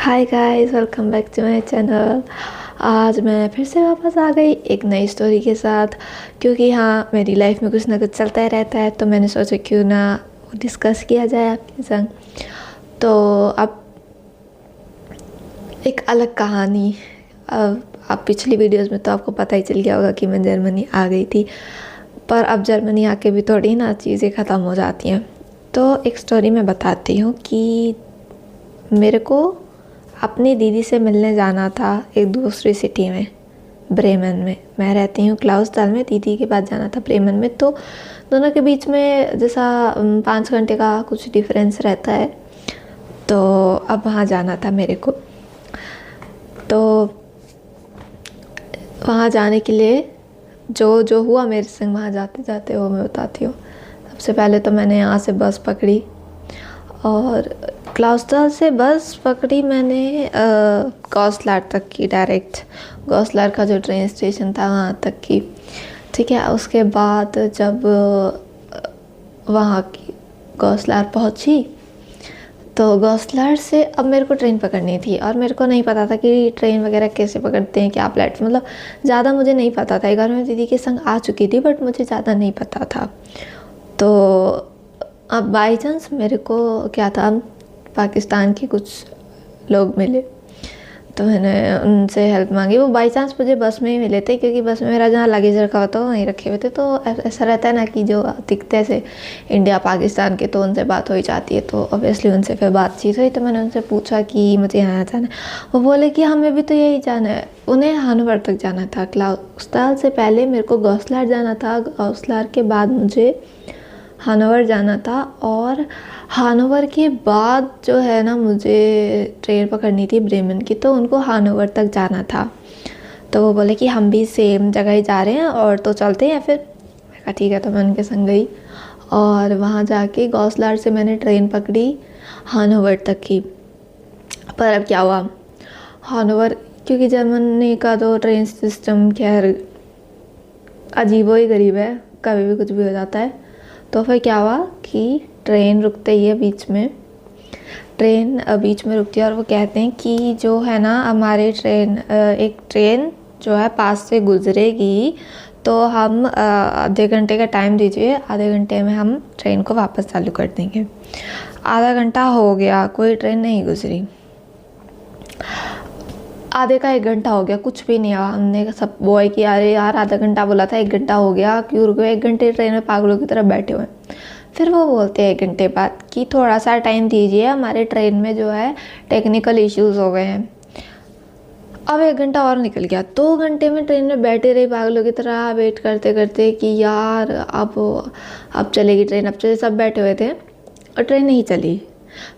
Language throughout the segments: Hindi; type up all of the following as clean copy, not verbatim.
Hi guys, welcome back to my channel. आज मैं फिर से वापस आ गई एक नई स्टोरी के साथ, क्योंकि हाँ, मेरी लाइफ में कुछ ना कुछ चलता ही रहता है, तो मैंने सोचा क्यों ना वो डिस्कस किया जाए आपके संग। तो अब एक अलग कहानी। अब आप पिछली वीडियोस में तो आपको पता ही चल गया होगा कि मैं जर्मनी आ गई थी, पर अब जर्मनी आके भी थोड़ी ना चीज़ें ख़त्म हो जाती हैं। तो एक स्टोरी मैं बताती हूँ कि मेरे को अपनी दीदी से मिलने जाना था एक दूसरी सिटी में, ब्रेमन में। मैं रहती हूँ क्लाउसथाल में, दीदी के पास जाना था ब्रेमन में। तो दोनों के बीच में जैसा 5 घंटे का कुछ डिफरेंस रहता है, तो अब वहाँ जाना था मेरे को। तो वहाँ जाने के लिए जो जो हुआ मेरे संग वहाँ जाते जाते वो मैं बताती हूँ। सबसे पहले तो मैंने यहाँ से बस पकड़ी और क्लाउसथाल से बस पकड़ी मैंने गॉसलार तक की, डायरेक्ट गॉसलार का जो ट्रेन स्टेशन था वहाँ तक की। ठीक है, उसके बाद जब वहाँ की गॉसलार पहुँची तो गॉसलार से अब मेरे को ट्रेन पकड़नी थी, और मेरे को नहीं पता था कि ट्रेन वगैरह कैसे पकड़ते हैं, क्या प्लेटफॉर्म, मतलब ज़्यादा मुझे नहीं पता था। एक बार मैं दीदी के संग आ चुकी थी, बट मुझे ज़्यादा नहीं पता था। तो अब बाई चांस मेरे को क्या था, पाकिस्तान के कुछ लोग मिले, तो मैंने उनसे हेल्प मांगी। वो बाई चांस मुझे बस में ही मिले थे, क्योंकि बस में मेरा जहाँ लगेज रखा हुआ था वहीं रखे हुए थे। तो ऐसा रहता है ना कि जो दिखते से इंडिया पाकिस्तान के, तो उनसे बात हो ही जाती है। तो ऑब्वियसली उनसे फिर बातचीत हुई, तो मैंने उनसे पूछा कि मुझे यहाँ जाना है। वो बोले कि हमें भी तो यही जाना है। उन्हें हानोवर तक जाना था। क्लाउसथाल से पहले मेरे को गॉसलार जाना था, गॉसलार के बाद मुझे हानोवर जाना था, और हानोवर के बाद जो है ना मुझे ट्रेन पकड़नी थी ब्रेमन की, तो उनको हानोवर तक जाना था। तो वो बोले कि हम भी सेम जगह ही जा रहे हैं और तो चलते हैं फिर। मैं कहा ठीक है, तो मैं उनके संग गई और वहाँ जाके गॉसलार से मैंने ट्रेन पकड़ी हानोवर तक की। पर अब क्या हुआ, हानोवर, क्योंकि जर्मनी का तो ट्रेन सिस्टम खैर अजीबो ही गरीब है, कभी भी कुछ भी हो जाता है। तो फिर क्या हुआ कि ट्रेन रुकते ही है बीच में, ट्रेन बीच में रुकती है, और वो कहते हैं कि जो है ना हमारे ट्रेन, एक ट्रेन जो है पास से गुजरेगी, तो हम आधे घंटे का टाइम दीजिए, आधे घंटे में हम ट्रेन को वापस चालू कर देंगे। आधा घंटा हो गया, कोई ट्रेन नहीं गुजरी। आधे का 1 घंटा हो गया, कुछ भी नहीं हुआ। हमने सब बॉय की, अरे यार आधा घंटा बोला था, 1 घंटा हो गया, क्यों रुके 1 घंटे ट्रेन में पागलों की तरह बैठे हुए हैं। फिर वो बोलते हैं 1 घंटे बाद कि थोड़ा सा टाइम दीजिए, हमारे ट्रेन में जो है टेक्निकल इश्यूज़ हो गए हैं। अब 1 घंटा और निकल गया, 2 घंटे में ट्रेन में बैठे रही पागलों की तरह वेट करते करते कि यार अब चलेगी ट्रेन, अब चले। सब बैठे हुए थे और ट्रेन नहीं चली।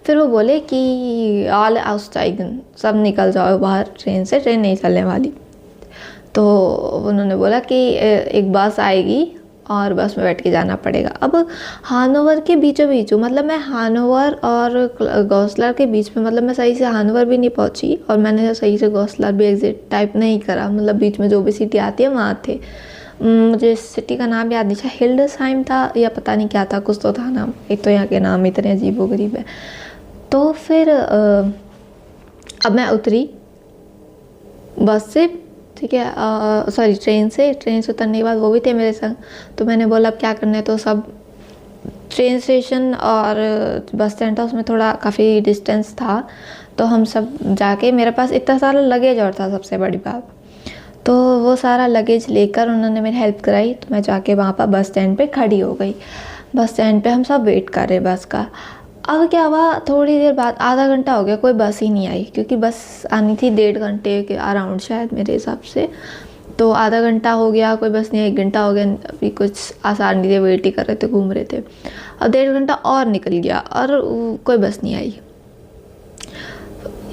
फिर वो बोले कि ऑल आउटस्टाइगन, सब निकल जाओ बाहर ट्रेन से, ट्रेन नहीं चलने वाली। तो उन्होंने बोला कि एक बस आएगी और बस में बैठ के जाना पड़ेगा। अब हानोवर के बीचों बीच, मतलब मैं हानोवर और गॉसलार के बीच में, मतलब मैं सही से हानोवर भी नहीं पहुंची और मैंने सही से गॉसलार भी एग्जिट टाइप नहीं करा, मतलब बीच में जो भी सिटी आती है वहाँ थे। मुझे सिटी का नाम याद नहीं था, हिल्डर्सहाइम था या पता नहीं क्या था, कुछ तो था नाम। एक तो यहाँ के नाम इतने अजीबोगरीब है। तो फिर अब मैं उतरी बस से, ठीक है, सॉरी ट्रेन से उतरने के बाद वो भी थे मेरे संग। तो मैंने बोला अब क्या करना है, तो सब ट्रेन स्टेशन और बस स्टैंड था, उसमें थोड़ा काफ़ी डिस्टेंस था। तो हम सब जाके, मेरे पास इतना सारा लगेज और था, सबसे बड़ी बात। तो वो सारा लगेज लेकर उन्होंने मेरी हेल्प कराई। तो मैं जाके वहाँ पर बस स्टैंड पे खड़ी हो गई। बस स्टैंड पे हम सब वेट कर रहे बस का। अब क्या हुआ, थोड़ी देर बाद, आधा घंटा हो गया, कोई बस ही नहीं आई, क्योंकि बस आनी थी 1.5 घंटे के अराउंड शायद मेरे हिसाब से। तो आधा घंटा हो गया, कोई बस नहीं आई, 1 घंटा हो गया, अभी कुछ आसान नहीं थे, वेट ही कर रहे थे, घूम रहे थे। अब 1.5 घंटा और निकल गया और कोई बस नहीं आई।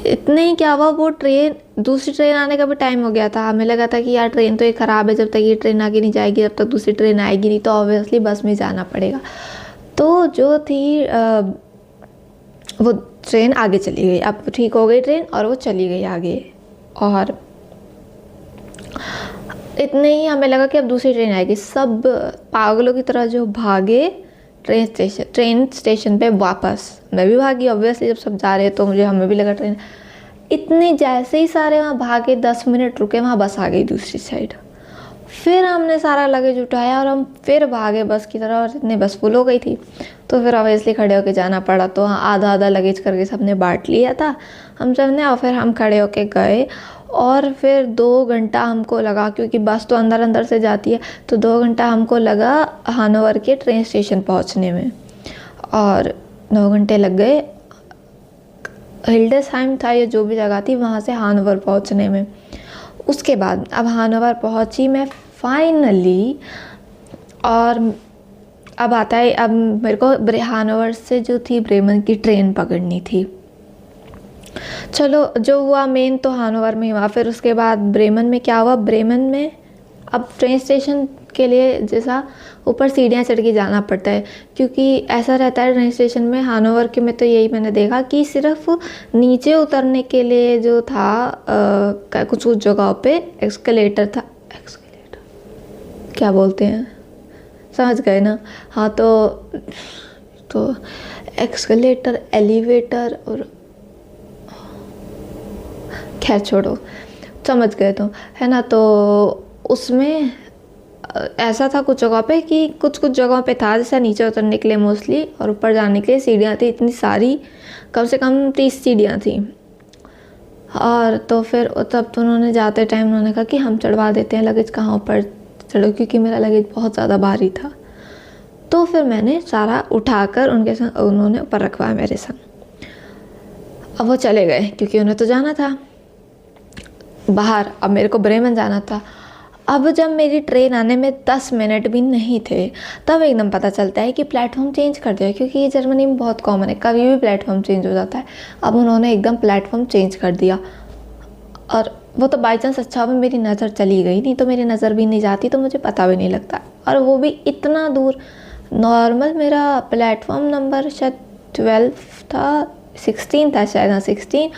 इतने ही क्या हुआ, वो ट्रेन, दूसरी ट्रेन आने का भी टाइम हो गया था। हमें लगा था कि यार ट्रेन तो ये ख़राब है, जब तक ये ट्रेन आगे नहीं जाएगी तब तक दूसरी ट्रेन आएगी नहीं, तो ऑब्वियसली बस में जाना पड़ेगा। तो जो थी वो ट्रेन आगे चली गई। अब ठीक हो गई ट्रेन और वो चली गई आगे। और इतने ही हमें लगा कि अब दूसरी ट्रेन आएगी। सब पागलों की तरह जो भागे ट्रेन स्टेशन पे वापस। मैं भी भागी ऑब्वियसली, जब सब जा रहे हैं तो हमें भी लगा ट्रेन। इतने जैसे ही सारे वहाँ भागे, 10 मिनट रुके, वहाँ बस आ गई दूसरी साइड। फिर हमने सारा लगेज उठाया और हम फिर भागे बस की तरफ, और इतनी बस फुल हो गई थी तो फिर ऑब्वियसली खड़े होके जाना पड़ा। तो हाँ, आधा आधा लगेज करके सबने बांट लिया था हम सब ने, और फिर हम खड़े होके गए। और फिर 2 घंटा हमको लगा, क्योंकि बस तो अंदर अंदर से जाती है, तो 2 घंटा हमको लगा हानोवर के ट्रेन स्टेशन पहुंचने में। और 9 घंटे लग गए हिल्डेसहाइम था या जो भी जगह थी, वहाँ से हानोवर पहुँचने में। उसके बाद अब हानोवर पहुँची मैं फाइनली। और अब आता है, अब मेरे को हानोवर से जो थी ब्रेमन की ट्रेन पकड़नी थी। चलो जो हुआ मेन तो हानोवर में हुआ। फिर उसके बाद ब्रेमन में क्या हुआ, ब्रेमन में अब ट्रेन स्टेशन के लिए जैसा ऊपर सीढ़ियाँ चढ़ के जाना पड़ता है, क्योंकि ऐसा रहता है ट्रेन स्टेशन में। हानोवर के में तो यही मैंने देखा कि सिर्फ नीचे उतरने के लिए जो था कुछ कुछ जगहों पे एस्केलेटर था। एस्केलेटर क्या बोलते हैं, समझ गए ना? हाँ, तो एस्केलेटर, एलिवेटर, और खैर छोड़ो, समझ गए तो, है ना? तो उसमें ऐसा था कुछ जगह पे कि कुछ कुछ जगहों पे था जैसा नीचे उतरने के लिए मोस्टली, और ऊपर जाने के लिए सीढ़ियाँ थी इतनी सारी, कम से कम 30 सीढ़ियाँ थी। और तो फिर तब तो उन्होंने जाते टाइम उन्होंने कहा कि हम चढ़वा देते हैं लगेज, कहाँ ऊपर चढ़ो, क्योंकि मेरा लगेज बहुत ज़्यादा भारी था। तो फिर मैंने सारा उठाकर उनके संग, उन्होंने ऊपर रखवाया मेरे संग। अब वो चले गए क्योंकि उन्हें तो जाना था बाहर, अब मेरे को ब्रेमन जाना था। अब जब मेरी ट्रेन आने में 10 मिनट भी नहीं थे, तब एकदम पता चलता है कि प्लेटफॉर्म चेंज कर दिया, क्योंकि ये जर्मनी में बहुत कॉमन है, कभी भी प्लेटफॉर्म चेंज हो जाता है। अब उन्होंने एकदम प्लेटफॉर्म चेंज कर दिया। और वो तो बाई चांस अच्छा हुआ मेरी नज़र चली गई, नहीं तो मेरी नज़र भी नहीं जाती तो मुझे पता भी नहीं लगता। और वो भी इतना दूर, नॉर्मल मेरा प्लेटफॉर्म नंबर शायद 12 था, 16 था शायद, हाँ 16,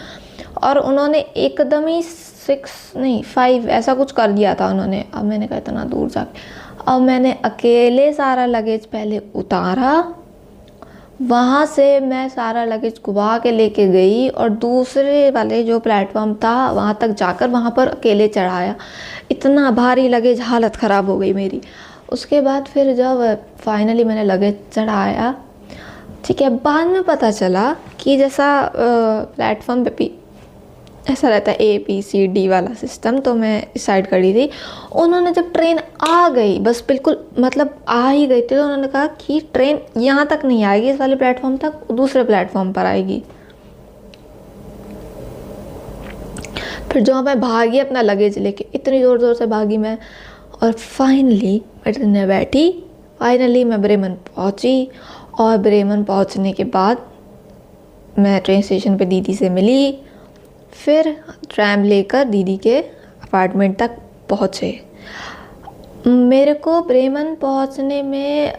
और उन्होंने एकदम ही 6 नहीं 5 ऐसा कुछ कर दिया था उन्होंने। अब मैंने कहा इतना दूर जाके, अब मैंने अकेले सारा लगेज पहले उतारा, वहाँ से मैं सारा लगेज कुबा के लेके गई, और दूसरे वाले जो प्लेटफॉर्म था वहाँ तक जाकर वहाँ पर अकेले चढ़ाया। इतना भारी लगेज, हालत ख़राब हो गई मेरी। उसके बाद फिर जब फाइनली मैंने लगेज चढ़ाया, ठीक है, बाद में पता चला कि जैसा प्लेटफॉर्म पे भी ऐसा रहता है ABCD वाला सिस्टम, तो मैं इस साइड खड़ी थी। उन्होंने जब ट्रेन आ गई, बस बिल्कुल मतलब आ ही गई थी, तो उन्होंने कहा कि ट्रेन यहाँ तक नहीं आएगी, इस वाले प्लेटफॉर्म तक, दूसरे प्लेटफॉर्म पर आएगी। फिर जो मैं भागी अपना लगेज लेके, इतनी ज़ोर ज़ोर से भागी मैं, और फाइनली मैं ट्रेन में बैठी। फाइनली मैं ब्रेमन पहुँची, और ब्रेमन पहुँचने के बाद मैं ट्रेन स्टेशन पे दीदी से मिली। फिर ट्रैम लेकर दीदी के अपार्टमेंट तक पहुँचे। मेरे को ब्रेमन पहुँचने में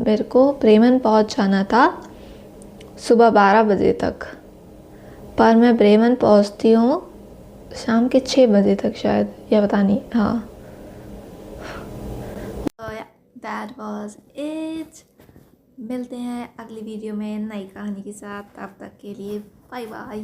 मेरे को ब्रेमन पहुँच जाना था सुबह 12 बजे तक, पर मैं ब्रेमन पहुँचती हूँ शाम के 6 बजे तक शायद, या पता नहीं। हाँ, दैट वाज इट। मिलते हैं अगली वीडियो में नई कहानी के साथ, तब तक के लिए बाय बाय।